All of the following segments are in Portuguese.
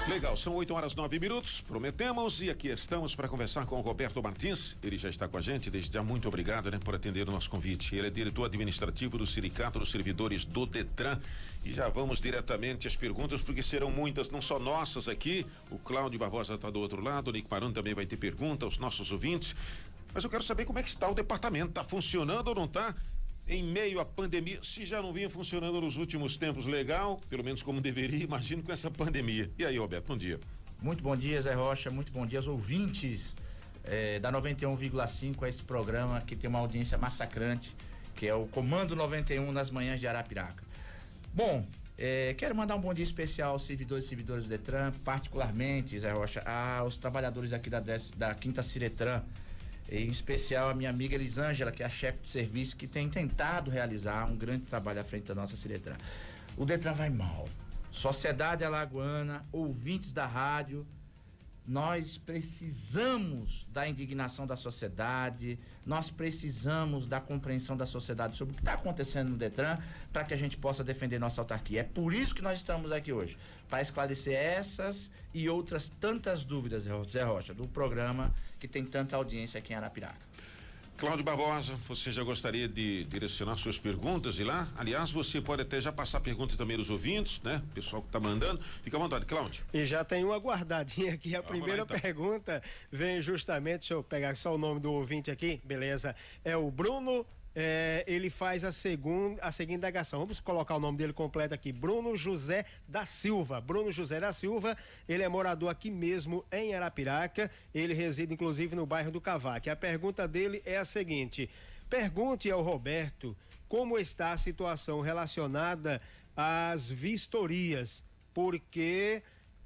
Legal, são 8h09. Prometemos e aqui estamos para conversar com o Roberto Martins. Ele já está com a gente, desde já muito obrigado, por atender o nosso convite. Ele é diretor administrativo do Sindicato dos Servidores do Detran. E já vamos diretamente às perguntas, porque serão muitas, não só nossas aqui. O Cláudio Barbosa está do outro lado, o Nick Marano também vai ter pergunta, os nossos ouvintes. Mas eu quero saber como é que está o departamento. Está funcionando ou não está? Em meio à pandemia, se já não vinha funcionando nos últimos tempos legal, pelo menos como deveria, imagino com essa pandemia. E aí, Roberto, bom dia. Muito bom dia, Zé Rocha, muito bom dia aos ouvintes da 91,5, esse programa que tem uma audiência massacrante, que é o Comando 91 nas manhãs de Arapiraca. Bom, quero mandar um bom dia especial aos servidores e servidoras do Detran, particularmente, Zé Rocha, aos trabalhadores aqui da Quinta Ciretran, em especial a minha amiga Elisângela, que é a chefe de serviço, que tem tentado realizar um grande trabalho à frente da nossa Ciretran. O Detran vai mal. Sociedade alagoana, ouvintes da rádio, nós precisamos da indignação da sociedade, nós precisamos da compreensão da sociedade sobre o que está acontecendo no Detran, para que a gente possa defender nossa autarquia. É por isso que nós estamos aqui hoje, para esclarecer essas e outras tantas dúvidas, Zé Rocha, do programa que tem tanta audiência aqui em Arapiraca. Cláudio Barbosa, você já gostaria de direcionar suas perguntas e lá? Aliás, você pode até já passar perguntas também dos ouvintes, né? Pessoal que tá mandando. Fica à vontade, Cláudio. E já tem uma guardadinha aqui. A primeira pergunta vem justamente, deixa eu pegar só o nome do ouvinte aqui, beleza? É o Bruno. Ele faz a seguinte indagação. Vamos colocar o nome dele completo aqui. Bruno José da Silva. Bruno José da Silva, ele é morador aqui mesmo em Arapiraca. Ele reside inclusive no bairro do Cavaque. A pergunta dele é a seguinte: pergunte ao Roberto como está a situação relacionada às vistorias, porque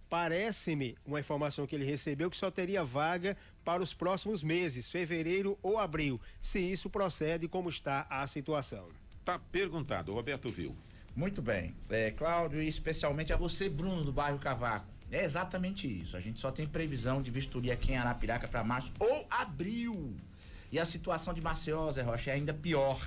parece-me, uma informação que ele recebeu, que só teria vaga para os próximos meses, fevereiro ou abril. Se isso procede, como está a situação? Tá perguntado, o Roberto viu. Muito bem. Cláudio, e especialmente a você, Bruno, do bairro Cavaco. É exatamente isso. A gente só tem previsão de vistoria aqui em Arapiraca para março ou abril. E a situação de Maceió, Zé Rocha, é ainda pior.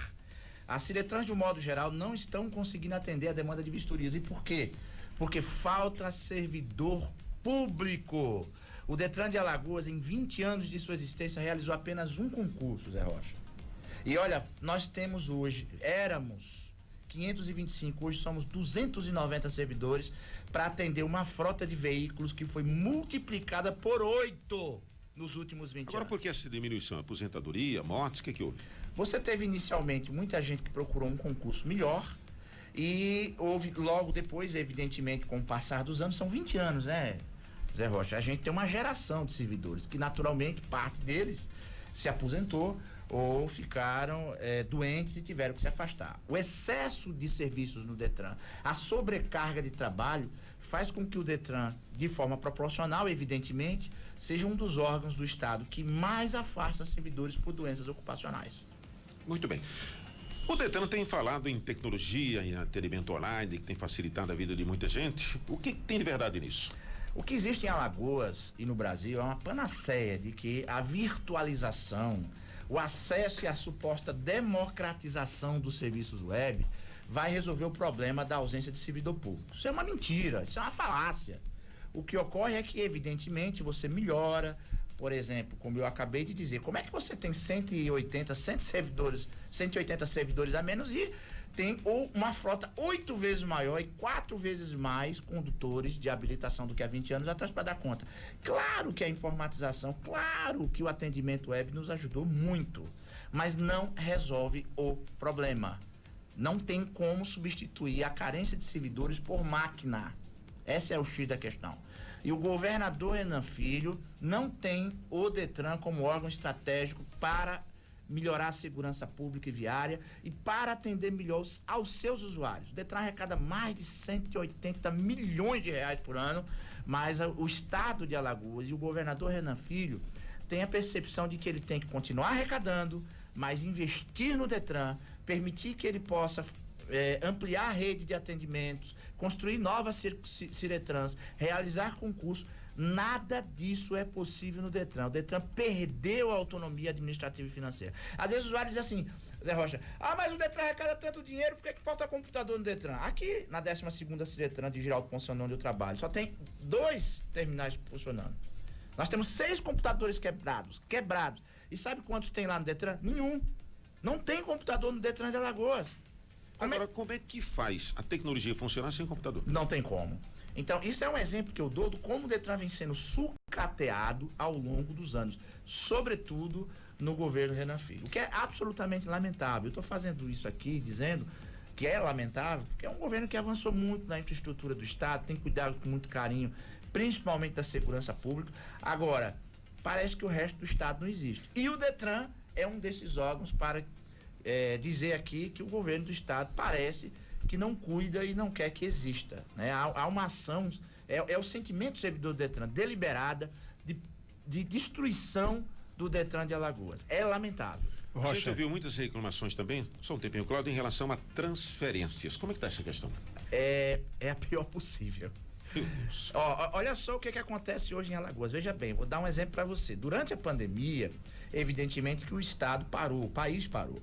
As Ciretrans, de um modo geral, não estão conseguindo atender a demanda de vistorias. E por quê? Porque falta servidor público. O Detran de Alagoas, em 20 anos de sua existência, realizou apenas um concurso, Zé Rocha. E olha, nós temos hoje, éramos 525, hoje somos 290 servidores para atender uma frota de veículos que foi multiplicada por 8 nos últimos 20 anos. Agora, por que essa diminuição? Aposentadoria, mortes, o que houve? Você teve inicialmente muita gente que procurou um concurso melhor, e houve logo depois, evidentemente, com o passar dos anos, são 20 anos, né, Zé Rocha? A gente tem uma geração de servidores que, naturalmente, parte deles se aposentou ou ficaram doentes e tiveram que se afastar. O excesso de serviços no Detran, a sobrecarga de trabalho, faz com que o Detran, de forma proporcional, evidentemente, seja um dos órgãos do Estado que mais afasta servidores por doenças ocupacionais. Muito bem. O Detran tem falado em tecnologia, em atendimento online, que tem facilitado a vida de muita gente. O que tem de verdade nisso? O que existe em Alagoas e no Brasil é uma panaceia de que a virtualização, o acesso e a suposta democratização dos serviços web vai resolver o problema da ausência de servidor público. Isso é uma mentira, isso é uma falácia. O que ocorre é que, evidentemente, você melhora. Por exemplo, como eu acabei de dizer, como é que você tem 180 servidores a menos e tem uma frota 8 vezes maior e 4 vezes mais condutores de habilitação do que há 20 anos atrás para dar conta? Claro que a informatização, claro que o atendimento web nos ajudou muito, mas não resolve o problema. Não tem como substituir a carência de servidores por máquina. Essa é o X da questão. E o governador Renan Filho não tem o Detran como órgão estratégico para melhorar a segurança pública e viária e para atender melhor aos seus usuários. O Detran arrecada mais de 180 milhões de reais por ano, mas o Estado de Alagoas e o governador Renan Filho têm a percepção de que ele tem que continuar arrecadando, mas investir no Detran, permitir que ele possa ampliar a rede de atendimentos, construir novas Ciretrans, realizar concursos. Nada disso é possível no Detran. O Detran perdeu a autonomia administrativa e financeira. Às vezes o usuário diz assim: Zé Rocha, mas o Detran arrecada tanto dinheiro, por que falta computador no Detran? Aqui, na 12ª Ciretran de Giraldo Ponciano, onde eu trabalho, só tem 2 terminais funcionando. Nós temos 6 computadores quebrados. E sabe quantos tem lá no Detran? Nenhum. Não tem computador no Detran de Alagoas. Como é que faz a tecnologia funcionar sem computador? Não tem como. Então, isso é um exemplo que eu dou de como o Detran vem sendo sucateado ao longo dos anos, sobretudo no governo Renan Filho, o que é absolutamente lamentável. Eu estou fazendo isso aqui dizendo que é lamentável, porque é um governo que avançou muito na infraestrutura do Estado, tem cuidado com muito carinho, principalmente da segurança pública. Agora, parece que o resto do Estado não existe. E o Detran é um desses órgãos para dizer aqui que o governo do Estado parece que não cuida e não quer que exista, né? Há uma ação, é o sentimento do servidor do Detran deliberada de destruição do Detran de Alagoas. É lamentável. A gente ouviu muitas reclamações também, só um tempinho, Cláudio, em relação a transferências. Como é que está essa questão? É a pior possível. Olha só o que acontece hoje em Alagoas. Veja bem, vou dar um exemplo para você. Durante a pandemia, evidentemente que o Estado parou, o país parou.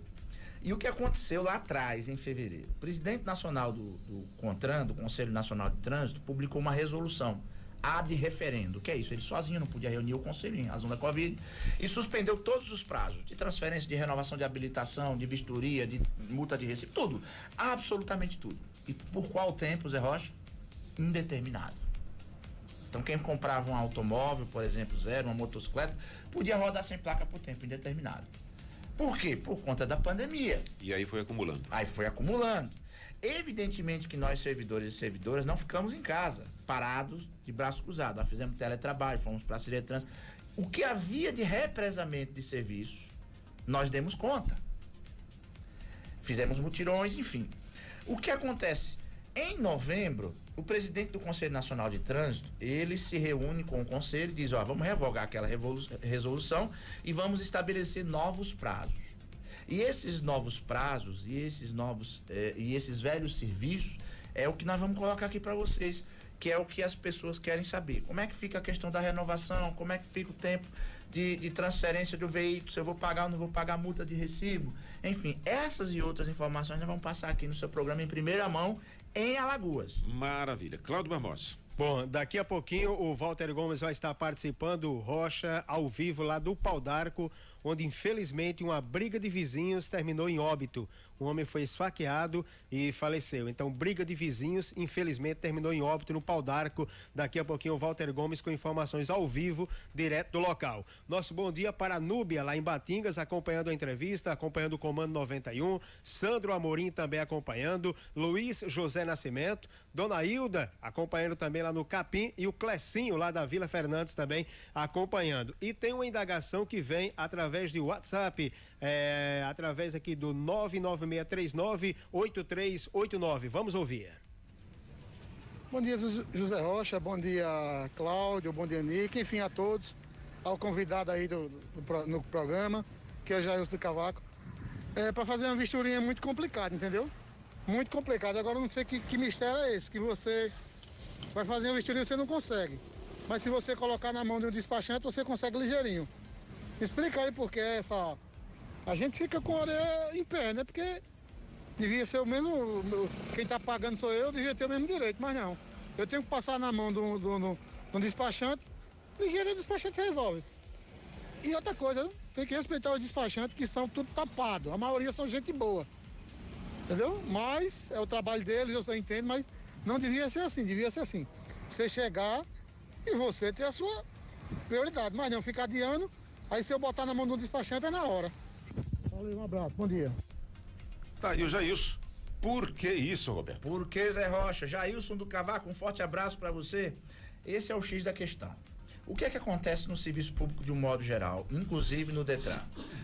E o que aconteceu lá atrás, em fevereiro? O presidente nacional do CONTRAN, do Conselho Nacional de Trânsito, publicou uma resolução ad referendo. O que é isso? Ele sozinho não podia reunir o conselho em razão da Covid e suspendeu todos os prazos de transferência, de renovação de habilitação, de vistoria, de multa de recibo, tudo. Absolutamente tudo. E por qual tempo, Zé Rocha? Indeterminado. Então quem comprava um automóvel, por exemplo, zero, uma motocicleta, podia rodar sem placa por tempo indeterminado. Por quê? Por conta da pandemia. E aí foi acumulando. Evidentemente que nós, servidores e servidoras, não ficamos em casa, parados, de braços cruzados. Nós fizemos teletrabalho, fomos para a Ciretran. O que havia de represamento de serviços, nós demos conta. Fizemos mutirões, enfim. O que acontece? Em novembro, o presidente do Conselho Nacional de Trânsito, ele se reúne com o Conselho e diz, vamos revogar aquela resolução e vamos estabelecer novos prazos. E esses novos prazos e esses velhos serviços é o que nós vamos colocar aqui para vocês, que é o que as pessoas querem saber. Como é que fica a questão da renovação, como é que fica o tempo de transferência do veículo, se eu vou pagar ou não vou pagar multa de recibo. Enfim, essas e outras informações nós vamos passar aqui no seu programa em primeira mão, em Alagoas. Maravilha. Cláudio Barbosa. Bom, daqui a pouquinho o Walter Gomes vai estar participando, Rocha, ao vivo lá do Pau d'Arco, onde infelizmente uma briga de vizinhos terminou em óbito. Um homem foi esfaqueado e faleceu. Então, briga de vizinhos, infelizmente, terminou em óbito no Pau d'Arco. Daqui a pouquinho o Walter Gomes com informações ao vivo, direto do local. Nosso bom dia para a Núbia, lá em Batingas, acompanhando a entrevista, acompanhando o Comando 91. Sandro Amorim também acompanhando. Luiz José Nascimento. Dona Hilda acompanhando também lá no Capim. E o Clecinho, lá da Vila Fernandes, também acompanhando. E tem uma indagação que vem através de WhatsApp, através aqui do 996398389. Vamos ouvir. Bom dia, José Rocha, bom dia, Cláudio, bom dia, Nick, enfim, a todos, ao convidado aí no programa, que é o Jailson do Cavaco. Para fazer uma vistoria é muito complicado, entendeu? Muito complicado. Agora eu não sei que mistério é esse, que você vai fazer uma vistoria e você não consegue. Mas se você colocar na mão de um despachante, você consegue ligeirinho. Explica aí porque a gente fica com a orelha em pé, né? Porque devia ser o mesmo, quem tá pagando sou eu, devia ter o mesmo direito, mas não. Eu tenho que passar na mão do despachante, ligeirinho o despachante resolve. E outra coisa, tem que respeitar os despachantes que são tudo tapado, a maioria são gente boa, entendeu? Mas é o trabalho deles, eu só entendo, mas não devia ser assim, devia ser assim. Você chegar e você ter a sua prioridade, mas não ficar adiando. Aí se eu botar na mão do despachante é na hora. Valeu, um abraço, bom dia. Tá, e o Jailson, por que isso, Roberto? Por que, Zé Rocha? Jailson do Cavaco, um forte abraço para você. Esse é o X da questão. O que é que acontece no serviço público de um modo geral, inclusive no Detran?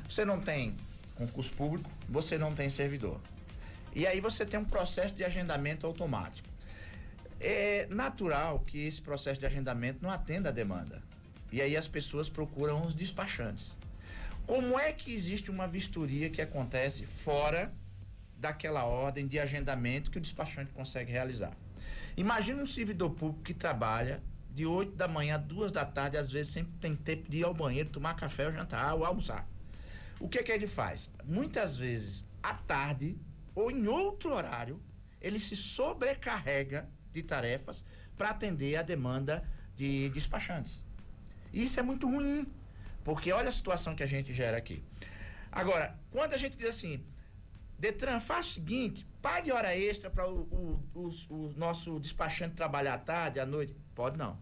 Você não tem concurso público, você não tem servidor. E aí você tem um processo de agendamento automático. É natural que esse processo de agendamento não atenda a demanda. E aí as pessoas procuram os despachantes. Como é que existe uma vistoria que acontece fora daquela ordem de agendamento que o despachante consegue realizar? Imagina um servidor público que trabalha de 8 da manhã a 2 da tarde, às vezes sempre tem tempo de ir ao banheiro, tomar café ou jantar ou almoçar. O que é que ele faz? Muitas vezes à tarde ou em outro horário, ele se sobrecarrega de tarefas para atender a demanda de despachantes. Isso é muito ruim, porque olha a situação que a gente gera aqui. Agora, quando a gente diz assim, Detran, faz o seguinte, pague hora extra para o nosso despachante trabalhar à tarde, à noite. Pode não.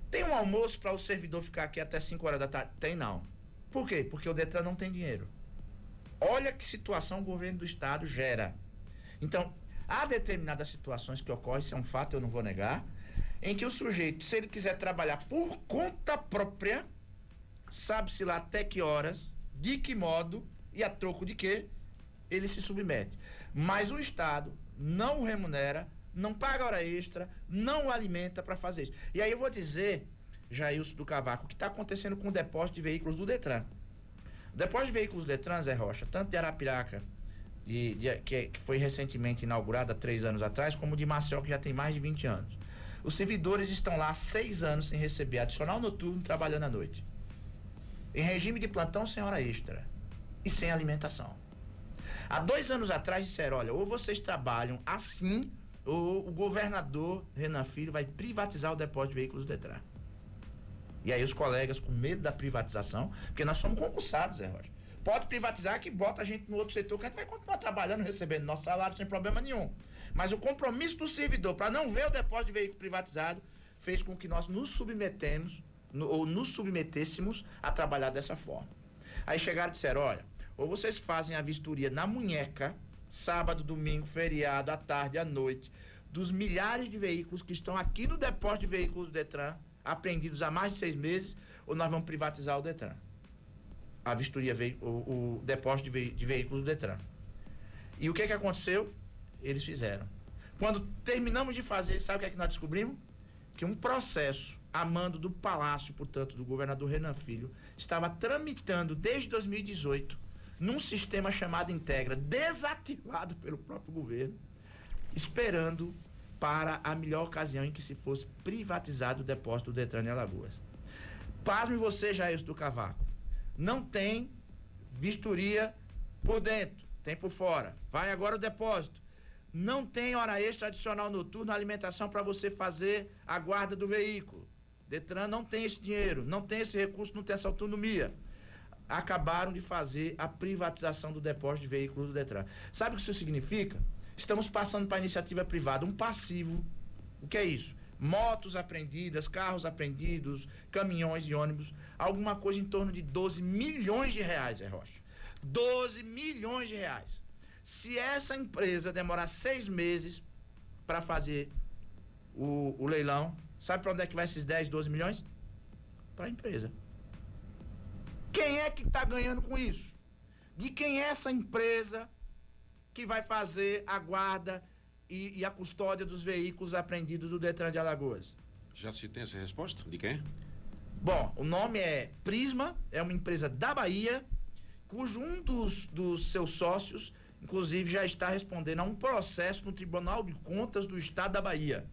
Tem um almoço para o servidor ficar aqui até 5 horas da tarde? Tem não. Por quê? Porque o Detran não tem dinheiro. Olha que situação o governo do estado gera. Então, há determinadas situações que ocorrem, isso é um fato, eu não vou negar, em que o sujeito, se ele quiser trabalhar por conta própria, sabe-se lá até que horas, de que modo e a troco de quê, ele se submete. Mas o estado não o remunera, não paga hora extra, não o alimenta para fazer isso. E aí eu vou dizer, Jailson do Cavaco, o que está acontecendo com o depósito de veículos do Detran. O depósito de veículos do Detran, Zé Rocha, tanto de Arapiraca, que foi recentemente inaugurado há 3 anos atrás, como de Maceió, que já tem mais de 20 anos. Os servidores estão lá há 6 anos sem receber adicional noturno, trabalhando à noite. Em regime de plantão sem hora extra e sem alimentação. Há 2 anos atrás disseram, olha, ou vocês trabalham assim, ou o governador Renan Filho vai privatizar o depósito de veículos do Detran. E aí os colegas, com medo da privatização, porque nós somos concursados, Zé Rocha. Pode privatizar que bota a gente no outro setor, que a gente vai continuar trabalhando, recebendo nosso salário sem problema nenhum. Mas o compromisso do servidor para não ver o depósito de veículo privatizado fez com que nós nos submetêssemos a trabalhar dessa forma. Aí chegaram e disseram, olha, ou vocês fazem a vistoria na munheca, sábado, domingo, feriado, à tarde, à noite, dos milhares de veículos que estão aqui no depósito de veículos do Detran, apreendidos há mais de 6 meses, ou nós vamos privatizar o Detran. A vistoria veio, o depósito de veículos do Detran. E o que aconteceu? Eles fizeram. Quando terminamos de fazer, sabe o que é que nós descobrimos? Que um processo a mando do Palácio, portanto, do governador Renan Filho, estava tramitando desde 2018 num sistema chamado Integra, desativado pelo próprio governo, esperando para a melhor ocasião em que se fosse privatizado o depósito do Detran em Alagoas. Pasme você, Jailson do Cavaco. Não tem vistoria por dentro, tem por fora. Vai agora o depósito. Não tem hora extra adicional noturna, alimentação para você fazer a guarda do veículo. Detran não tem esse dinheiro, não tem esse recurso, não tem essa autonomia. Acabaram de fazer a privatização do depósito de veículos do Detran. Sabe o que isso significa? Estamos passando para a iniciativa privada, um passivo. O que é isso? Motos apreendidas, carros apreendidos, caminhões e ônibus, alguma coisa em torno de 12 milhões de reais, Zé Rocha. 12 milhões de reais. Se essa empresa demorar 6 meses para fazer o leilão, sabe para onde é que vai esses 10, 12 milhões? Para a empresa. Quem é que está ganhando com isso? De quem é essa empresa que vai fazer a guarda e a custódia dos veículos apreendidos do Detran de Alagoas? Já se tem essa resposta? De quem? Bom, o nome é Prisma, é uma empresa da Bahia, cujo um dos seus sócios, inclusive, já está respondendo a um processo no Tribunal de Contas do Estado da Bahia.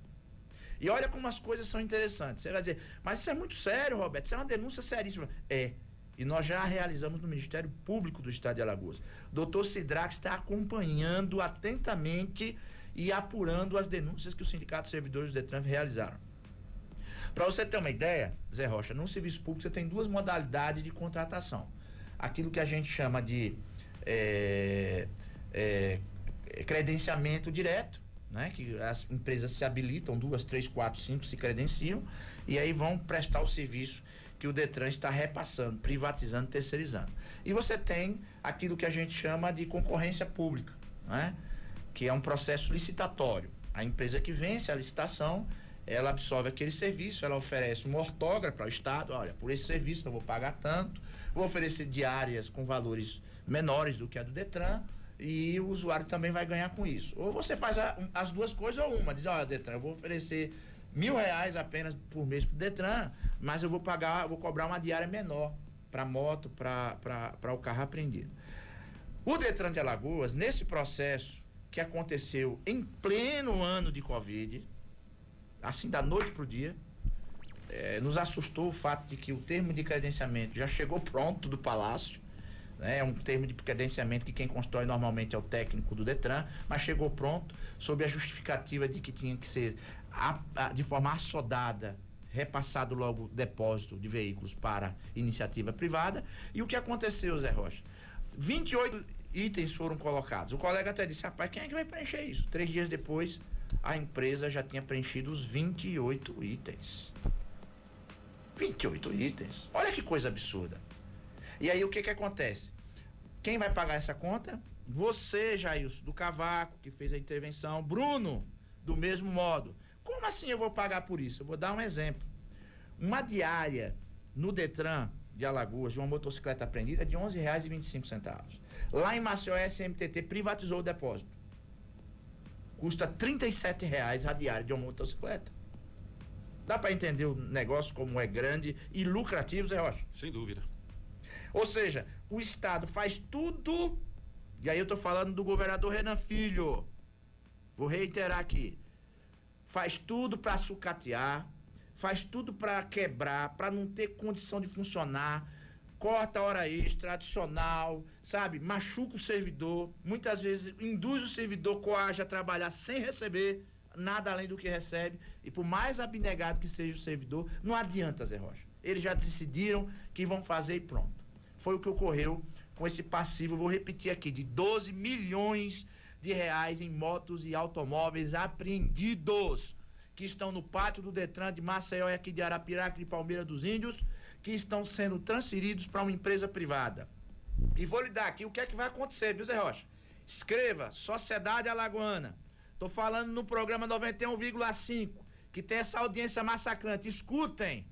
E olha como as coisas são interessantes. Você vai dizer, mas isso é muito sério, Roberto, isso é uma denúncia seríssima. É. E nós já realizamos no Ministério Público do Estado de Alagoas. Dr. Sidraque está acompanhando atentamente e apurando as denúncias que o Sindicato de Servidores do Detran realizaram. Para você ter uma ideia, Zé Rocha, no serviço público você tem 2 modalidades de contratação. Aquilo que a gente chama de credenciamento direto, né? Que as empresas se habilitam, 2, 3, 4, 5 se credenciam e aí vão prestar o serviço que o Detran está repassando, privatizando, terceirizando. E você tem aquilo que a gente chama de concorrência pública, né? Que é um processo licitatório. A empresa que vence a licitação, ela absorve aquele serviço, ela oferece uma ortógrafa ao Estado, olha, por esse serviço eu vou pagar tanto, vou oferecer diárias com valores menores do que a do Detran, e o usuário também vai ganhar com isso. Ou você faz as duas coisas, ou uma, diz, olha, Detran, eu vou oferecer R$1.000 apenas por mês pro Detran, mas eu vou cobrar uma diária menor para moto, para o carro apreendido. O Detran de Alagoas, nesse processo que aconteceu em pleno ano de Covid, assim da noite pro dia, nos assustou o fato de que o termo de credenciamento já chegou pronto do Palácio, né? É um termo de credenciamento que quem constrói normalmente é o técnico do Detran, mas chegou pronto sob a justificativa de que tinha que ser de forma assodada, repassado logo o depósito de veículos para iniciativa privada. E o que aconteceu, Zé Rocha? 28 itens foram colocados. O colega até disse, rapaz, quem é que vai preencher isso? 3 dias depois, a empresa já tinha preenchido os 28 itens. 28 itens. Olha que coisa absurda. E aí o que acontece? Quem vai pagar essa conta? Você, Jailson, do Cavaco, que fez a intervenção. Bruno, do mesmo modo. Como assim eu vou pagar por isso? Eu vou dar um exemplo. Uma diária no Detran de Alagoas, de uma motocicleta apreendida, é de R$ 11,25. Lá em Maceió, a SMTT privatizou o depósito. Custa R$ 37,00 a diária de uma motocicleta. Dá para entender o negócio como é grande e lucrativo, Zé Rocha? Sem dúvida. Ou seja, o Estado faz tudo, e aí eu tô falando do governador Renan Filho, vou reiterar aqui, faz tudo para sucatear, faz tudo para quebrar, para não ter condição de funcionar, corta a hora extra, adicional, sabe? Machuca o servidor, muitas vezes induz o servidor, coage a trabalhar sem receber nada além do que recebe, e por mais abnegado que seja o servidor, não adianta, Zé Rocha. Eles já decidiram que vão fazer e pronto. Foi o que ocorreu com esse passivo, vou repetir aqui, de 12 milhões de reais em motos e automóveis apreendidos, que estão no pátio do Detran de Maceió e aqui de Arapiraca e de Palmeira dos Índios, que estão sendo transferidos para uma empresa privada. E vou lhe dar aqui o que é que vai acontecer, viu, Zé Rocha? Escreva, Sociedade Alagoana. Tô falando no programa 91,5, que tem essa audiência massacrante. Escutem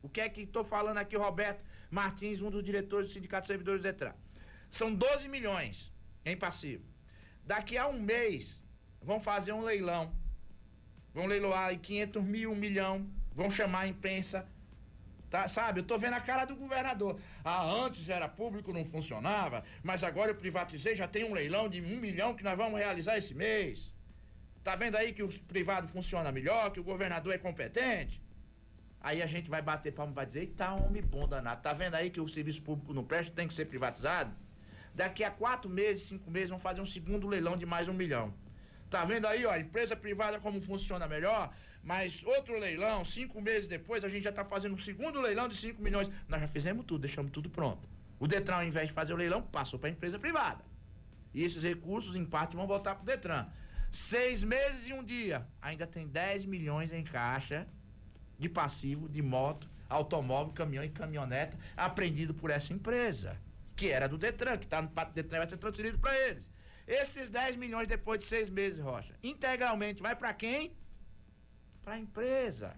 o que é que tô falando aqui, Roberto Martins, um dos diretores do Sindicato de Servidores do Detran. São 12 milhões em passivo. Daqui a um mês, vão fazer um leilão. Vão leiloar aí 500 mil, 1 milhão. Vão chamar a imprensa. Tá, sabe? Eu tô vendo a cara do governador. Antes era público, não funcionava, mas agora eu privatizei, já tem um leilão de 1 milhão que nós vamos realizar esse mês. Tá vendo aí que o privado funciona melhor, que o governador é competente? Aí a gente vai bater palma e vai dizer, eita, homem bom danado, tá vendo aí que o serviço público não presta, tem que ser privatizado? Daqui a 4 meses, 5 meses, vão fazer um segundo leilão de mais 1 milhão. Tá vendo aí, ó, empresa privada como funciona melhor, mas outro leilão, 5 meses depois, a gente já tá fazendo um segundo leilão de 5 milhões. Nós já fizemos tudo, deixamos tudo pronto. O Detran, ao invés de fazer o leilão, passou para a empresa privada. E esses recursos, em parte, vão voltar pro Detran. 6 meses e 1 dia, ainda tem 10 milhões em caixa de passivo, de moto, automóvel, caminhão e caminhoneta, apreendido por essa empresa, que era do Detran, que está no pátio do Detran, vai ser transferido para eles. Esses 10 milhões depois de 6 meses, Rocha, integralmente vai para quem? Para a empresa.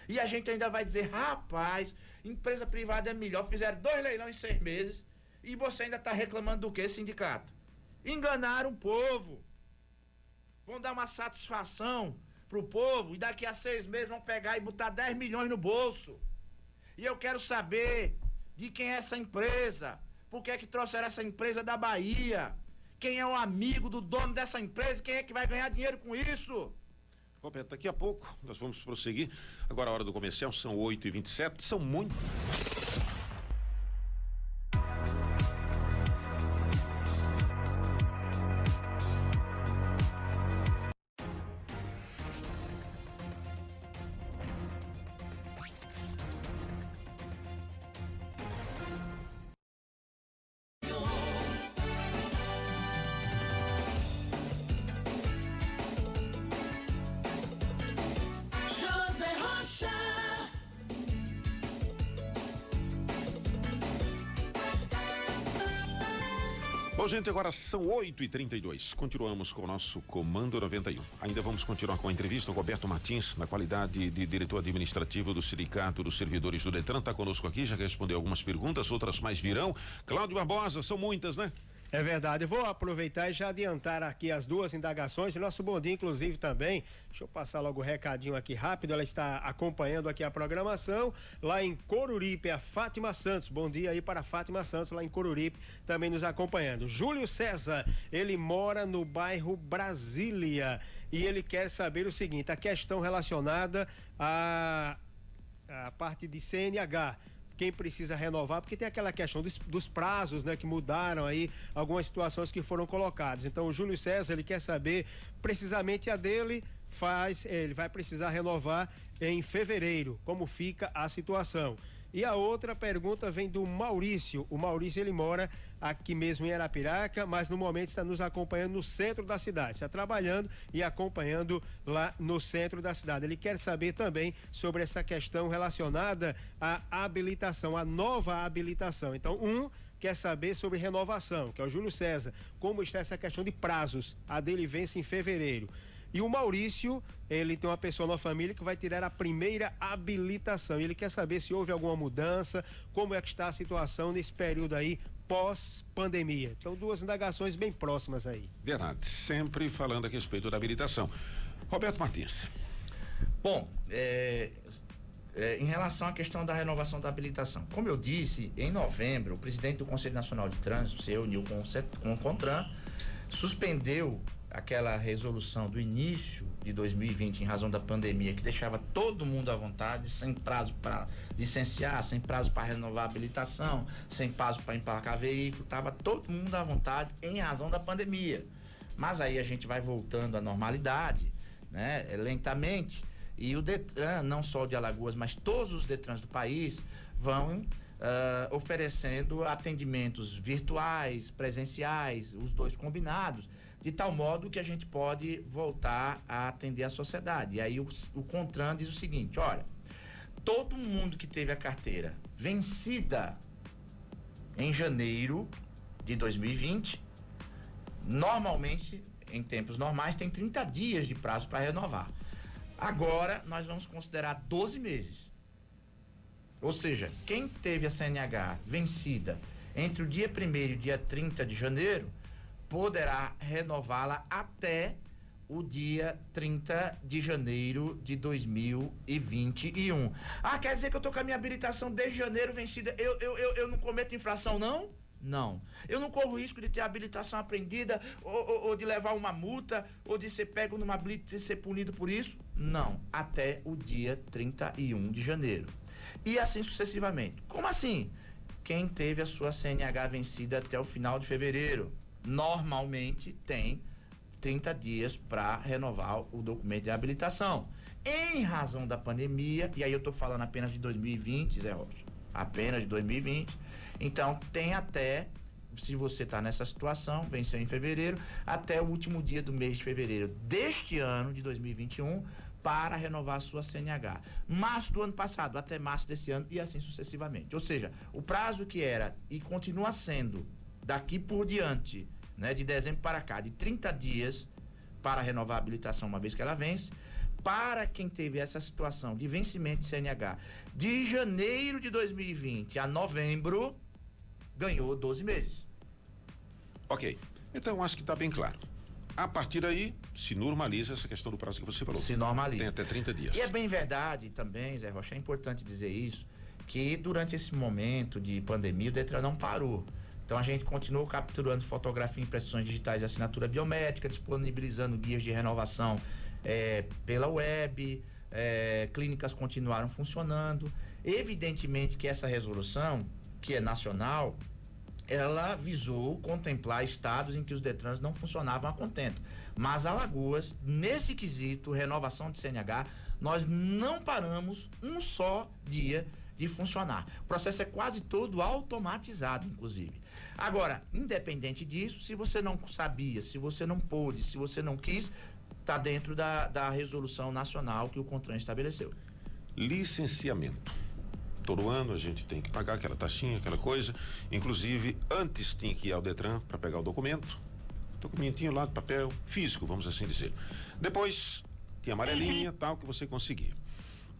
E a gente ainda vai dizer, rapaz, empresa privada é melhor, fizeram 2 leilões em 6 meses e você ainda está reclamando do quê, sindicato? Enganaram o povo. Vão dar uma satisfação pro povo e daqui a 6 meses vão pegar e botar 10 milhões no bolso. E eu quero saber de quem é essa empresa, por que é que trouxeram essa empresa da Bahia, quem é o amigo do dono dessa empresa, quem é que vai ganhar dinheiro com isso? Roberto, daqui a pouco nós vamos prosseguir. Agora a hora do comercial, são 8h27, são muito... Bom, gente, agora são 8h32. Continuamos com o nosso Comando 91. Ainda vamos continuar com a entrevista. O Roberto Martins, na qualidade de diretor administrativo do Sindicato dos Servidores do Detran, está conosco aqui, já respondeu algumas perguntas, outras mais virão. Cláudio Barbosa, são muitas, né? É verdade, eu vou aproveitar e já adiantar aqui as 2 indagações, nosso bom dia inclusive também, deixa eu passar logo o recadinho aqui rápido, ela está acompanhando aqui a programação, lá em Coruripe, a Fátima Santos, bom dia aí para a Fátima Santos, lá em Coruripe, também nos acompanhando. Júlio César, ele mora no bairro Brasília e ele quer saber o seguinte, a questão relacionada à parte de CNH, quem precisa renovar, porque tem aquela questão dos prazos, né, que mudaram aí, algumas situações que foram colocadas. Então o Júlio César, ele quer saber precisamente a dele, ele vai precisar renovar em fevereiro, como fica a situação. E a outra pergunta vem do Maurício. O Maurício, ele mora aqui mesmo em Arapiraca, mas no momento está nos acompanhando no centro da cidade. Está trabalhando e acompanhando lá no centro da cidade. Ele quer saber também sobre essa questão relacionada à habilitação, à nova habilitação. Então, quer saber sobre renovação, que é o Júlio César. Como está essa questão de prazos? A dele vence em fevereiro. E o Maurício, ele tem uma pessoa na família que vai tirar a primeira habilitação. Ele quer saber se houve alguma mudança, como é que está a situação nesse período aí pós-pandemia. Então, duas indagações bem próximas aí. Verdade, sempre falando a respeito da habilitação. Roberto Martins. Bom, em relação à questão da renovação da habilitação, como eu disse, em novembro, o presidente do Conselho Nacional de Trânsito se reuniu com o CONTRAN, suspendeu aquela resolução do início de 2020 em razão da pandemia, que deixava todo mundo à vontade, sem prazo para licenciar, sem prazo para renovar a habilitação, sem prazo para emplacar veículo, estava todo mundo à vontade em razão da pandemia. Mas aí a gente vai voltando à normalidade, né, lentamente, e o Detran, não só o de Alagoas, mas todos os Detrans do país vão oferecendo atendimentos virtuais, presenciais, os dois combinados, de tal modo que a gente pode voltar a atender a sociedade. E aí o CONTRAN diz o seguinte: olha, todo mundo que teve a carteira vencida em janeiro de 2020, normalmente, em tempos normais, tem 30 dias de prazo para renovar. Agora, nós vamos considerar 12 meses. Ou seja, quem teve a CNH vencida entre o dia 1º e o dia 30 de janeiro, poderá renová-la até o dia 30 de janeiro de 2021. Ah, quer dizer que eu tô com a minha habilitação desde janeiro vencida, eu não cometo infração, não? Não. Eu não corro risco de ter a habilitação apreendida, ou de levar uma multa, ou de ser pego numa blitz e ser punido por isso? Não. Até o dia 31 de janeiro. E assim sucessivamente. Como assim? Quem teve a sua CNH vencida até o final de fevereiro, normalmente tem 30 dias para renovar o documento de habilitação. Em razão da pandemia, e aí eu estou falando apenas de 2020, Zé Rocha, apenas de 2020, então tem até, se você está nessa situação, venceu em fevereiro, até o último dia do mês de fevereiro deste ano, de 2021, para renovar a sua CNH. Março do ano passado até março desse ano e assim sucessivamente. Ou seja, o prazo que era e continua sendo daqui por diante, né, de dezembro para cá, de 30 dias para renovar a habilitação uma vez que ela vence, para quem teve essa situação de vencimento de CNH de janeiro de 2020 a novembro, ganhou 12 meses. Ok, então acho que está bem claro. A partir daí, se normaliza essa questão do prazo que você falou. Se normaliza. Tem até 30 dias. E é bem verdade também, Zé Rocha, é importante dizer isso, que durante esse momento de pandemia o Detran não parou. Então a gente continuou capturando fotografia, impressões digitais e assinatura biométrica, disponibilizando guias de renovação pela web, clínicas continuaram funcionando. Evidentemente que essa resolução, que é nacional, ela visou contemplar estados em que os Detrans não funcionavam a contento. Mas Alagoas, nesse quesito, renovação de CNH, nós não paramos um só dia de funcionar. O processo é quase todo automatizado, inclusive. Agora, independente disso, se você não sabia, se você não pôde, se você não quis, está dentro da resolução nacional que o CONTRAN estabeleceu. Licenciamento. Todo ano a gente tem que pagar aquela taxinha, aquela coisa. Inclusive, antes tinha que ir ao Detran para pegar o documentinho lá de papel, físico, vamos assim dizer. Depois, tinha amarelinha, tal, que você conseguia.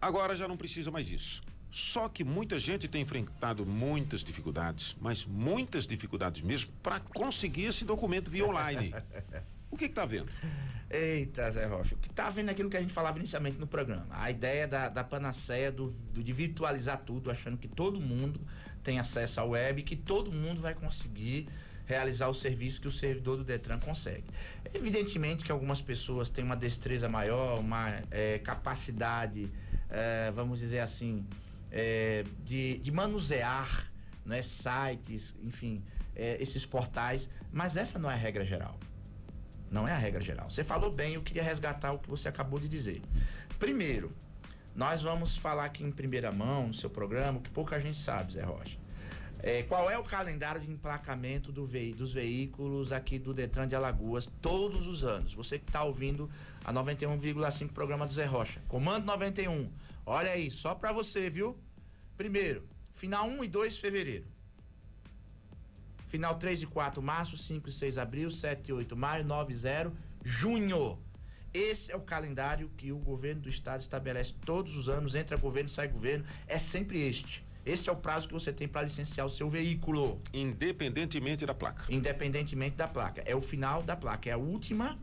Agora já não precisa mais disso. Só que muita gente tem enfrentado muitas dificuldades, mas muitas dificuldades mesmo, para conseguir esse documento via online. O que tá vendo? Eita, Zé Rocha, o que tá vendo é aquilo que a gente falava inicialmente no programa. A ideia da panaceia de virtualizar tudo, achando que todo mundo tem acesso à web, que todo mundo vai conseguir realizar o serviço que o servidor do Detran consegue. Evidentemente que algumas pessoas têm uma destreza maior, uma capacidade, vamos dizer assim, de manusear, né, sites, enfim, esses portais, mas essa não é a regra geral. Não é a regra geral. Você falou bem, eu queria resgatar o que você acabou de dizer. Primeiro, nós vamos falar aqui em primeira mão, no seu programa, que pouca gente sabe, Zé Rocha. Qual é o calendário de emplacamento dos veículos aqui do Detran de Alagoas todos os anos? Você que está ouvindo a 91,5 programa do Zé Rocha. Comando 91. Olha aí, só para você, viu? Primeiro, final 1 e 2 de fevereiro. Final 3 e 4, março, 5 e 6, abril, 7 e 8, maio, 9 e 0, junho. Esse é o calendário que o governo do estado estabelece todos os anos, entra governo, sai governo, é sempre este. Esse é o prazo que você tem para licenciar o seu veículo. Independentemente da placa. Independentemente da placa. É o final da placa, é a última...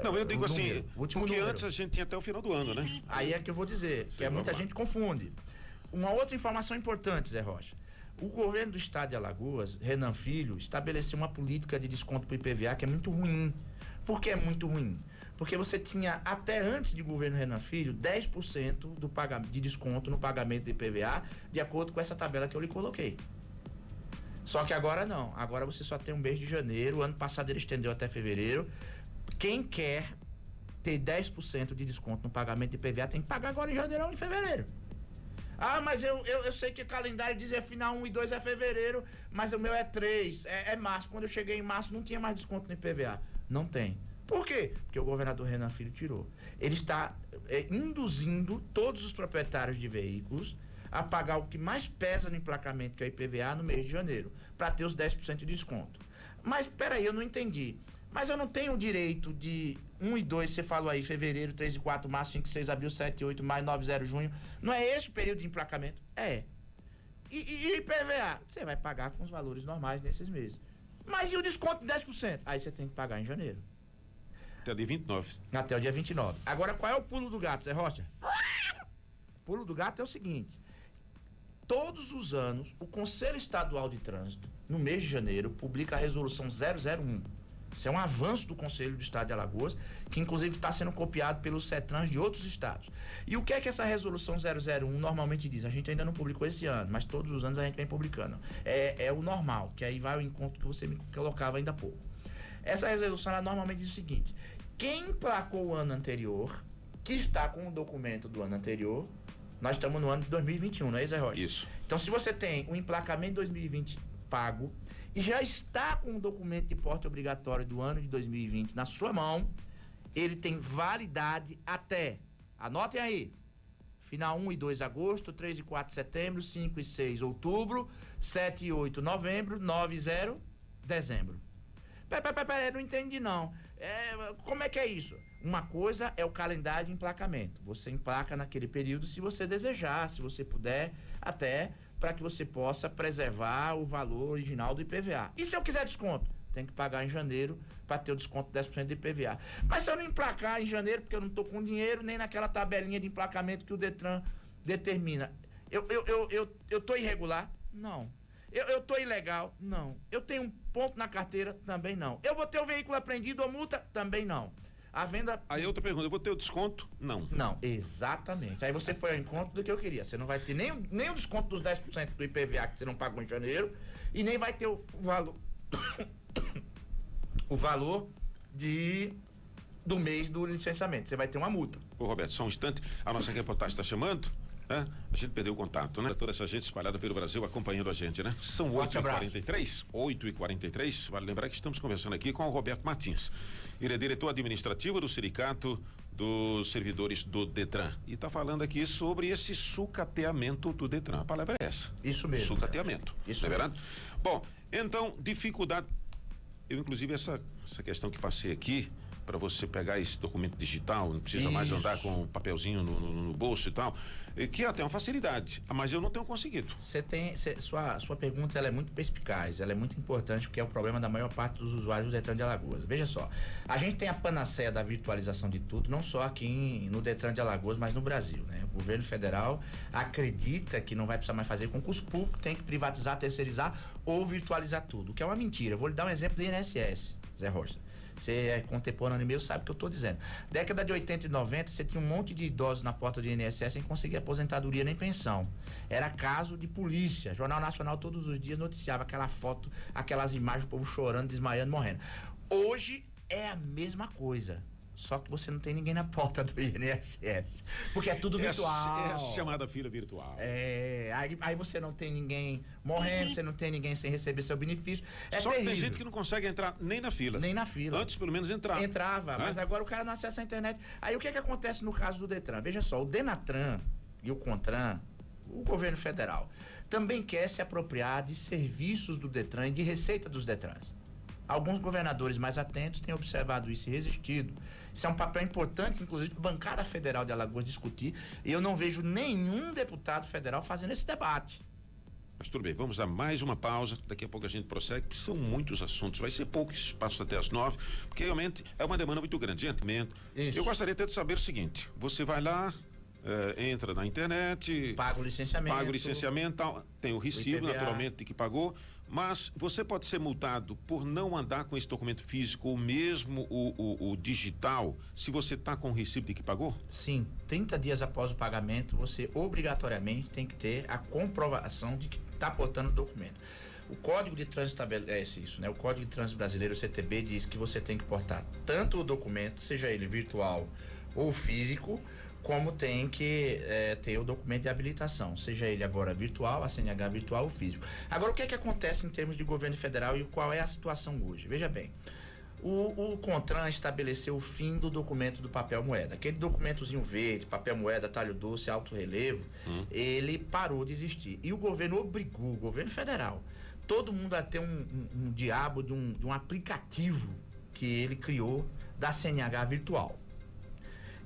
Não, eu digo assim, porque número. Antes a gente tinha até o final do ano, né? Aí é que eu vou dizer, que muita gente confunde. Uma outra informação importante, Zé Rocha. O governo do estado de Alagoas, Renan Filho, estabeleceu uma política de desconto para o IPVA que é muito ruim. Por que é muito ruim? Porque você tinha, até antes de governo Renan Filho, 10% de desconto no pagamento do IPVA, de acordo com essa tabela que eu lhe coloquei. Só que agora não. Agora você só tem um mês de janeiro. O ano passado ele estendeu até fevereiro. Quem quer ter 10% de desconto no pagamento de IPVA tem que pagar agora em janeiro ou em fevereiro. Ah, mas eu sei que o calendário dizia final 1 e 2 é fevereiro, mas o meu é 3, é março. Quando eu cheguei em março não tinha mais desconto no IPVA. Não tem. Por quê? Porque o governador Renan Filho tirou. Ele está induzindo todos os proprietários de veículos a pagar o que mais pesa no emplacamento, que é o IPVA, no mês de janeiro, para ter os 10% de desconto. Mas, peraí, eu não entendi. Mas eu não tenho o direito de 1 e 2, você falou aí, fevereiro, 3 e 4, março, 5 e 6, abril, 7 e 8, maio, 9 e 0, junho. Não é esse o período de emplacamento? É. E IPVA? Você vai pagar com os valores normais nesses meses. Mas e o desconto de 10%? Aí você tem que pagar em janeiro. Até o dia 29. Até o dia 29. Agora, qual é o pulo do gato, Zé Rocha? O pulo do gato é o seguinte. Todos os anos, o Conselho Estadual de Trânsito, no mês de janeiro, publica a resolução 001. Isso é um avanço do Conselho do Estado de Alagoas, que inclusive está sendo copiado pelos CETRANs de outros estados. E o que é que essa resolução 001 normalmente diz? A gente ainda não publicou esse ano, mas todos os anos a gente vem publicando. É o normal, que aí vai ao encontro que você me colocava ainda há pouco. Essa resolução, ela normalmente diz o seguinte: quem emplacou o ano anterior, que está com o documento do ano anterior, nós estamos no ano de 2021, não é isso, Zé Rocha? Isso. Então, se você tem o emplacamento 2020 pago e já está com o documento de porte obrigatório do ano de 2020 na sua mão, ele tem validade até, anotem aí, final 1 e 2 de agosto, 3 e 4 de setembro, 5 e 6 de outubro, 7 e 8 de novembro, 9 e 0 de dezembro. Peraí, não entendi não. Como é que é isso? Uma coisa é o calendário de emplacamento. Você emplaca naquele período se você desejar, se você puder, até para que você possa preservar o valor original do IPVA. E se eu quiser desconto? Tem que pagar em janeiro para ter o desconto de 10% do IPVA. Mas se eu não emplacar em janeiro, porque eu não estou com dinheiro, nem naquela tabelinha de emplacamento que o Detran determina, eu estou irregular? Não. Eu tô ilegal? Não. Eu tenho um ponto na carteira? Também não. Eu vou ter o veículo apreendido ou multa? Também não. A venda... Aí outra pergunta, eu vou ter o desconto? Não. Não, exatamente. Aí você foi ao encontro do que eu queria. Você não vai ter nem o desconto dos 10% do IPVA que você não pagou em janeiro e nem vai ter o valor... o valor do mês do licenciamento. Você vai ter uma multa. Ô, Roberto, só um instante. A nossa reportagem está chamando. A gente perdeu o contato, né? Toda essa gente espalhada pelo Brasil acompanhando a gente, né? São 8h43, 8h43. Vale lembrar que estamos conversando aqui com o Roberto Martins. Ele é diretor administrativo do Sindicato dos Servidores do Detran. E está falando aqui sobre esse sucateamento do Detran. A palavra é essa. Isso mesmo. Sucateamento. Isso não é verdade? Bom, então, dificuldade. Eu, inclusive, essa questão que passei aqui, para você pegar esse documento digital, não precisa mais andar com um papelzinho no bolso e tal, que até é uma facilidade, mas eu não tenho conseguido. Sua pergunta, ela é muito perspicaz, ela é muito importante, porque é o problema da maior parte dos usuários do Detran de Alagoas. Veja só, a gente tem a panaceia da virtualização de tudo, não só aqui no Detran de Alagoas, mas no Brasil, né? O governo federal acredita que não vai precisar mais fazer concurso público, tem que privatizar, terceirizar ou virtualizar tudo, o que é uma mentira. Eu vou lhe dar um exemplo do INSS, Zé Rocha. Você é contemporâneo meu, sabe o que eu estou dizendo. Década de 80 e 90, você tinha um monte de idosos na porta do INSS sem conseguir aposentadoria nem pensão. Era caso de polícia. Jornal Nacional todos os dias noticiava aquela foto, aquelas imagens, o povo chorando, desmaiando, morrendo. Hoje é a mesma coisa. Só que você não tem ninguém na porta do INSS. Porque é tudo virtual. É a chamada fila virtual. Aí você não tem ninguém morrendo, você não tem ninguém sem receber seu benefício. É Só terrível. que tem gente que não consegue entrar nem na fila. Nem na fila. Antes, pelo menos, entrava. Entrava, mas agora o cara não acessa a internet. Aí o que acontece no caso do Detran? Veja só, o Denatran e o Contran, o governo federal, também quer se apropriar de serviços do Detran e de receita dos Detrans. Alguns governadores mais atentos têm observado isso e resistido. Isso é um papel importante, inclusive, para a bancada federal de Alagoas discutir. E eu não vejo nenhum deputado federal fazendo esse debate. Mas tudo bem, vamos a mais uma pausa. Daqui a pouco a gente prossegue, porque são muitos assuntos. Vai ser pouco espaço até as 9, porque realmente é uma demanda muito grande de atendimento. Isso. Eu gostaria até de saber o seguinte: você vai lá, entra na internet, Paga o licenciamento. Tal, tem o recibo, IPVA. naturalmente, que pagou. Mas você pode ser multado por não andar com esse documento físico ou mesmo o digital, se você está com o recibo de que pagou? Sim, 30 dias após o pagamento, você obrigatoriamente tem que ter a comprovação de que está portando o documento. O Código de Trânsito estabelece isso, né? O Código de Trânsito Brasileiro, o CTB, diz que você tem que portar tanto o documento, seja ele virtual ou físico, como tem que ter o documento de habilitação, seja ele agora virtual, a CNH virtual ou físico. Agora, o que é que acontece em termos de governo federal e qual é a situação hoje? Veja bem, o CONTRAN estabeleceu o fim do documento do papel moeda. Aquele documentozinho verde, papel moeda, talho doce, alto relevo, ele parou de existir. E o governo obrigou, o governo federal, todo mundo a ter um diabo de um aplicativo que ele criou da CNH virtual.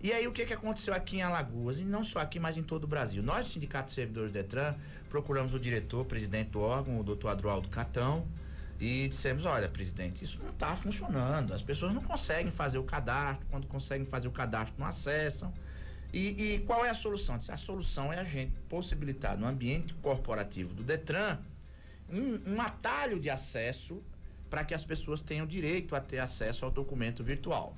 E aí o que aconteceu aqui em Alagoas, e não só aqui, mas em todo o Brasil? Nós, Sindicato de Servidores do Detran, procuramos o diretor, presidente do órgão, o doutor Adroaldo Catão, e dissemos: olha, presidente, isso não está funcionando, as pessoas não conseguem fazer o cadastro, quando conseguem fazer o cadastro não acessam. E qual é a solução? A solução é a gente possibilitar no ambiente corporativo do Detran um atalho de acesso para que as pessoas tenham direito a ter acesso ao documento virtual.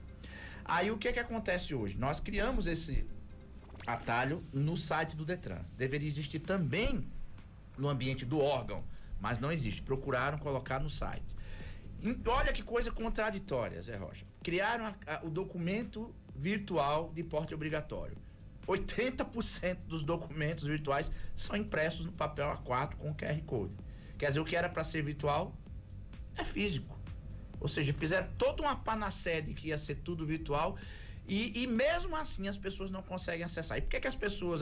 Aí o que acontece hoje? Nós criamos esse atalho no site do Detran. Deveria existir também no ambiente do órgão, mas não existe. Procuraram colocar no site. E olha que coisa contraditória, Zé Rocha. Criaram o documento virtual de porte obrigatório. 80% dos documentos virtuais são impressos no papel A4 com QR Code. Quer dizer, o que era para ser virtual é físico. Ou seja, fizeram toda uma panaceia de que ia ser tudo virtual e mesmo assim as pessoas não conseguem acessar. E por que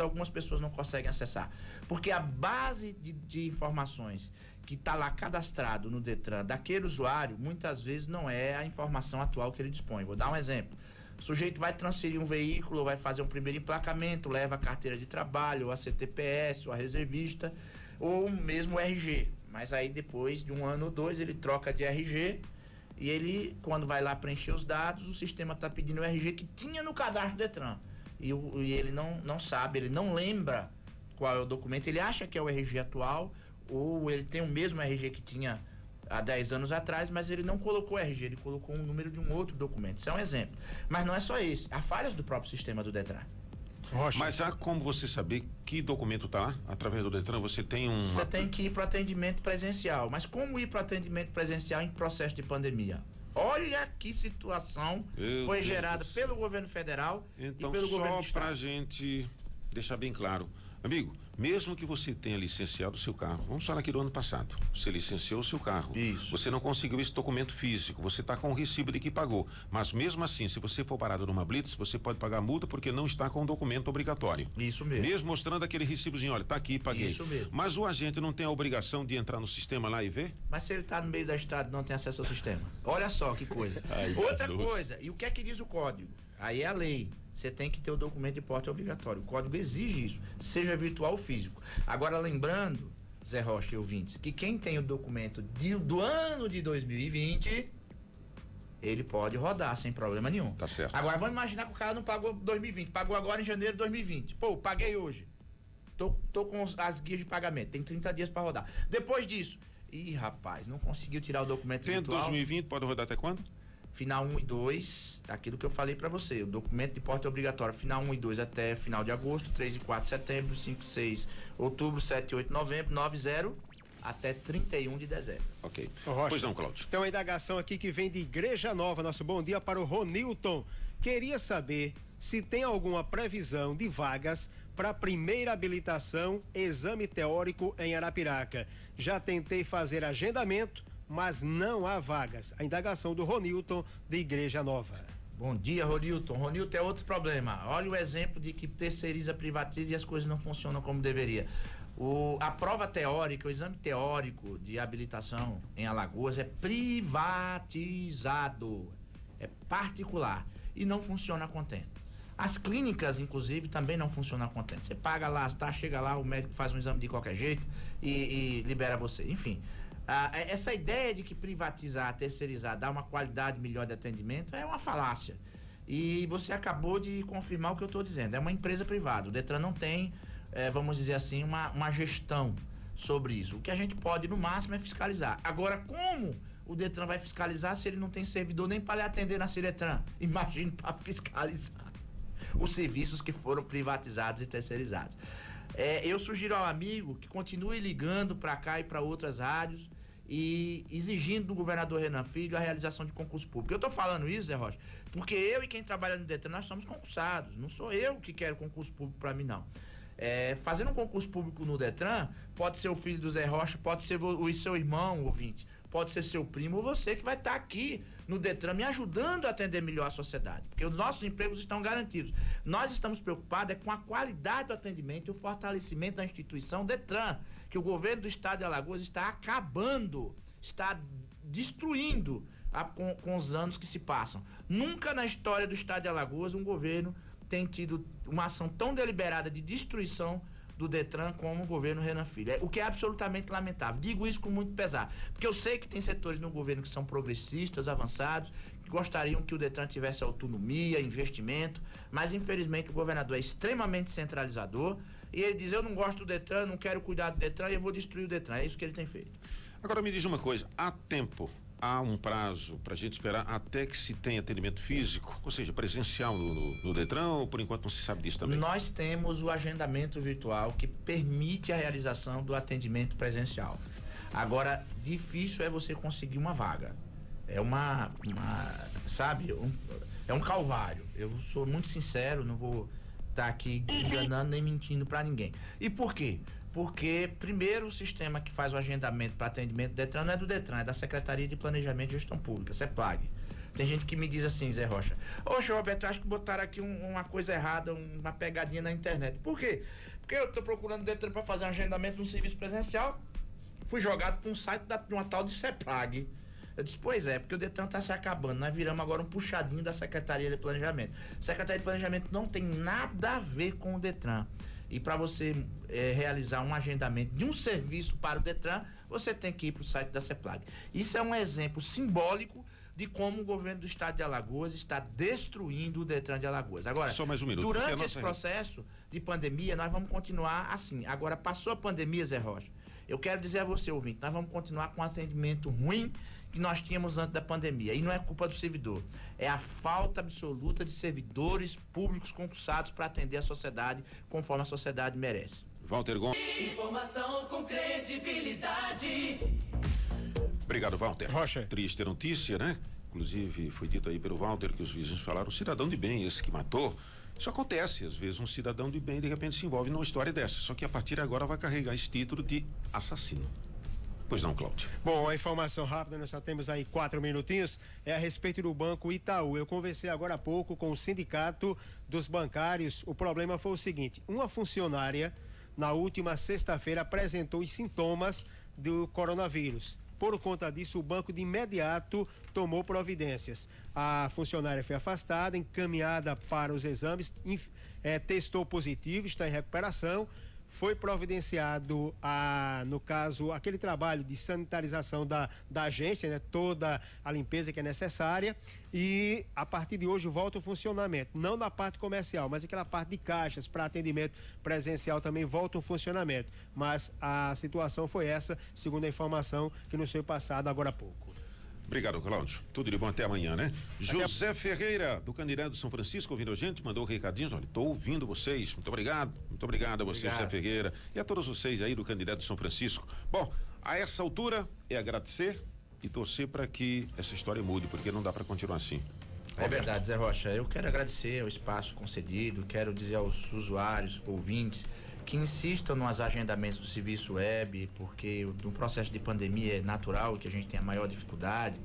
algumas pessoas não conseguem acessar? Porque a base de informações que está lá cadastrado no Detran daquele usuário, muitas vezes não é a informação atual que ele dispõe. Vou dar um exemplo. O sujeito vai transferir um veículo, vai fazer um primeiro emplacamento, leva a carteira de trabalho, ou a CTPS, ou a reservista, ou mesmo o RG. Mas aí depois de 1 ano ou 2 ele troca de RG. E ele, quando vai lá preencher os dados, o sistema está pedindo o RG que tinha no cadastro do Detran. E ele não sabe, ele não lembra qual é o documento. Ele acha que é o RG atual, ou ele tem o mesmo RG que tinha há 10 anos atrás, mas ele não colocou RG, ele colocou um número de um outro documento. Isso é um exemplo. Mas não é só esse. Há falhas do próprio sistema do Detran. Rocha. Mas há como você saber que documento está lá? Através do Detran, você tem um... Você tem que ir para o atendimento presencial. Mas como ir para o atendimento presencial em processo de pandemia? Olha que situação foi gerada pelo governo federal e pelo governo do estado. Só para a gente deixar bem claro. Amigo, mesmo que você tenha licenciado o seu carro, vamos falar aqui do ano passado, você licenciou o seu carro, Isso. Você não conseguiu esse documento físico, você está com o recibo de que pagou, mas mesmo assim, se você for parado numa blitz, você pode pagar multa porque não está com o documento obrigatório. Isso mesmo. Mesmo mostrando aquele recibozinho, olha, tá aqui, paguei. Isso mesmo. Mas o agente não tem a obrigação de entrar no sistema lá e ver? Mas se ele está no meio da estrada e não tem acesso ao sistema? Olha só que coisa. Outra coisa, e o que é que diz o código? Aí é a lei. Você tem que ter o documento de porte obrigatório. O código exige isso, seja virtual ou físico. Agora, lembrando, Zé Rocha e ouvintes, que quem tem o documento do ano de 2020, ele pode rodar sem problema nenhum. Tá certo. Agora, vamos imaginar que o cara não pagou 2020, pagou agora em janeiro de 2020. Pô, paguei hoje. Tô com as guias de pagamento, tem 30 dias para rodar. Depois disso, rapaz, não conseguiu tirar o documento Tem virtual. 2020, pode rodar até quando? final 1 e 2, aquilo que eu falei para você, o documento de porte obrigatório, final 1 e 2 até final de agosto, 3 e 4 de setembro, 5 e 6 outubro, 7 e 8 de novembro, 9 e 0 até 31 de dezembro. Ok. Rocha, Pois não, Cláudio. Tem uma indagação aqui que vem de Igreja Nova. Nosso bom dia para o Ronilton. Queria saber se tem alguma previsão de vagas para a primeira habilitação, exame teórico em Arapiraca. Já tentei fazer agendamento, mas não há vagas. A indagação do Ronilton de Igreja Nova. Bom dia, Ronilton. Ronilton é outro problema. Olha o exemplo de que terceiriza, privatiza e as coisas não funcionam como deveria. A prova teórica, o exame teórico de habilitação em Alagoas é privatizado, é particular e não funciona a contento. As clínicas, inclusive, também não funcionam a contento. Você paga lá, chega lá, o médico faz um exame de qualquer jeito e libera você. Enfim, essa ideia de que privatizar, terceirizar, dar uma qualidade melhor de atendimento é uma falácia. E você acabou de confirmar o que eu estou dizendo. É uma empresa privada. O Detran não tem, vamos dizer assim, uma gestão sobre isso. O que a gente pode, no máximo, é fiscalizar. Agora, como o Detran vai fiscalizar se ele não tem servidor nem para lhe atender na Ciretran? Imagine para fiscalizar os serviços que foram privatizados e terceirizados. Eu sugiro ao amigo que continue ligando para cá e para outras rádios e exigindo do governador Renan Filho a realização de concurso público. Eu estou falando isso, Zé Rocha, porque eu e quem trabalha no Detran, nós somos concursados. Não sou eu que quero concurso público para mim, não. Fazendo um concurso público no Detran, pode ser o filho do Zé Rocha, pode ser o seu irmão, ouvinte, pode ser seu primo ou você que vai estar aqui no Detran me ajudando a atender melhor a sociedade, porque os nossos empregos estão garantidos. Nós estamos preocupados com a qualidade do atendimento e o fortalecimento da instituição Detran, que o governo do estado de Alagoas está acabando, está destruindo com os anos que se passam. Nunca na história do estado de Alagoas um governo tem tido uma ação tão deliberada de destruição do Detran como o governo Renan Filho, o que é absolutamente lamentável. Digo isso com muito pesar, porque eu sei que tem setores no governo que são progressistas, avançados, que gostariam que o Detran tivesse autonomia, investimento, mas infelizmente o governador é extremamente centralizador e ele diz: eu não gosto do Detran, não quero cuidar do Detran e eu vou destruir o Detran. É isso que ele tem feito. Agora me diz uma coisa, há tempo, há um prazo para a gente esperar até que se tenha atendimento físico, ou seja, presencial no Detran, ou por enquanto não se sabe disso também? Nós temos o agendamento virtual que permite a realização do atendimento presencial. Agora, difícil é você conseguir uma vaga. É é um calvário. Eu sou muito sincero, não vou estar aqui enganando nem mentindo para ninguém. E por quê? Porque, primeiro, o sistema que faz o agendamento para atendimento do Detran não é do Detran, é da Secretaria de Planejamento e Gestão Pública, CEPLAG. Tem gente que me diz assim, Zé Rocha: oxe, Roberto, acho que botaram aqui uma coisa errada, uma pegadinha na internet. Por quê? Porque eu estou procurando o Detran para fazer um agendamento de um serviço presencial, fui jogado para um site de uma tal de CEPLAG. Eu disse: pois é, porque o Detran está se acabando, nós viramos agora um puxadinho da Secretaria de Planejamento. Secretaria de Planejamento não tem nada a ver com o Detran. E para você realizar um agendamento de um serviço para o Detran, você tem que ir para o site da CEPLAG. Isso é um exemplo simbólico de como o governo do estado de Alagoas está destruindo o Detran de Alagoas. Agora, só mais um minuto, durante esse processo de pandemia, nós vamos continuar assim. Agora, passou a pandemia, Zé Rocha, eu quero dizer a você, ouvinte, nós vamos continuar com um atendimento ruim que nós tínhamos antes da pandemia. E não é culpa do servidor, é a falta absoluta de servidores públicos concursados para atender a sociedade conforme a sociedade merece. Walter Gomes. Informação com credibilidade. Obrigado, Walter. Rocha. Triste notícia, né? Inclusive, foi dito aí pelo Walter que os vizinhos falaram: cidadão de bem, esse que matou. Isso acontece, às vezes um cidadão de bem de repente se envolve numa história dessa, só que a partir de agora vai carregar esse título de assassino. Pois não, Cláudio. Bom, a informação rápida, nós só temos aí 4 minutinhos, é a respeito do Banco Itaú. Eu conversei agora há pouco com o sindicato dos bancários. O problema foi o seguinte: uma funcionária na última sexta-feira apresentou os sintomas do coronavírus. Por conta disso, o banco de imediato tomou providências. A funcionária foi afastada, encaminhada para os exames, testou positivo, está em recuperação. Foi providenciado, no caso, aquele trabalho de sanitarização da agência, né? Toda a limpeza que é necessária, e a partir de hoje volta o funcionamento, não na parte comercial, mas aquela parte de caixas para atendimento presencial também volta o funcionamento, mas a situação foi essa, segundo a informação que nos foi passada agora há pouco. Obrigado, Cláudio. Tudo de bom até amanhã, né? José Ferreira, do Candidato São Francisco, ouvindo a gente, mandou recadinhos. Olha, estou ouvindo vocês. Muito obrigado a você, José Ferreira, e a todos vocês aí do Candidato São Francisco. Bom, a essa altura é agradecer e torcer para que essa história mude, porque não dá para continuar assim. É verdade, Zé Rocha. Eu quero agradecer o espaço concedido, quero dizer aos usuários, ouvintes, que insistam nos agendamentos do serviço web, porque no processo de pandemia é natural que a gente tenha maior dificuldade.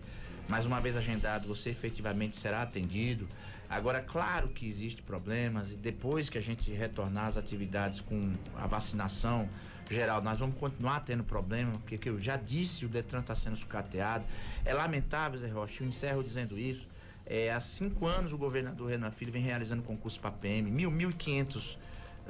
Mais uma vez agendado, você efetivamente será atendido. Agora, claro que existem problemas, e depois que a gente retornar às atividades com a vacinação geral, nós vamos continuar tendo problema, porque eu já disse, o Detran está sendo sucateado. É lamentável, Zé Rocha, eu encerro dizendo isso. Há 5 anos o governador Renan Filho vem realizando concurso para PM, 1.500,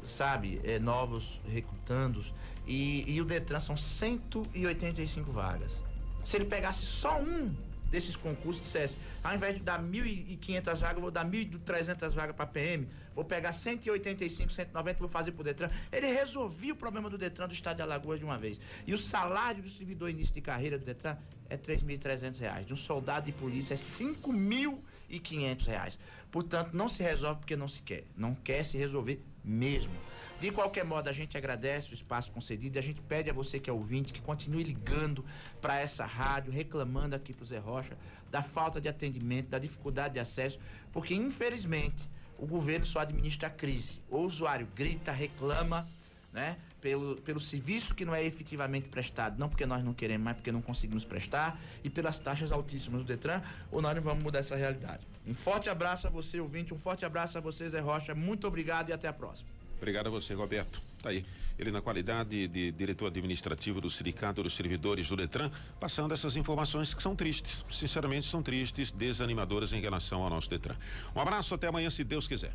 sabe, novos recrutandos, e o Detran são 185 vagas. Se ele pegasse só um desses concursos, dissesse, ao invés de dar 1.500 vagas, eu vou dar 1.300 vagas para PM, vou pegar 185, 190, vou fazer pro Detran, ele resolvia o problema do Detran do estado de Alagoas de uma vez. E o salário do servidor início de carreira do Detran é R$3.300, de um soldado de polícia é R$5.500. Portanto, não se resolve porque não se quer, não quer se resolver mesmo. De qualquer modo, a gente agradece o espaço concedido e a gente pede a você que é ouvinte que continue ligando para essa rádio, reclamando aqui pro Zé Rocha da falta de atendimento, da dificuldade de acesso, porque infelizmente o governo só administra a crise. O usuário grita, reclama, né? Pelo serviço que não é efetivamente prestado, não porque nós não queremos, mas porque não conseguimos prestar, e pelas taxas altíssimas do Detran, ou nós não vamos mudar essa realidade. Um forte abraço a você, ouvinte, um forte abraço a você, Zé Rocha, muito obrigado e até a próxima. Obrigado a você, Roberto. Tá aí. Ele, na qualidade de diretor administrativo do Sindicato dos Servidores do Detran, passando essas informações que são tristes. Sinceramente, são tristes, desanimadoras em relação ao nosso Detran. Um abraço, até amanhã, se Deus quiser.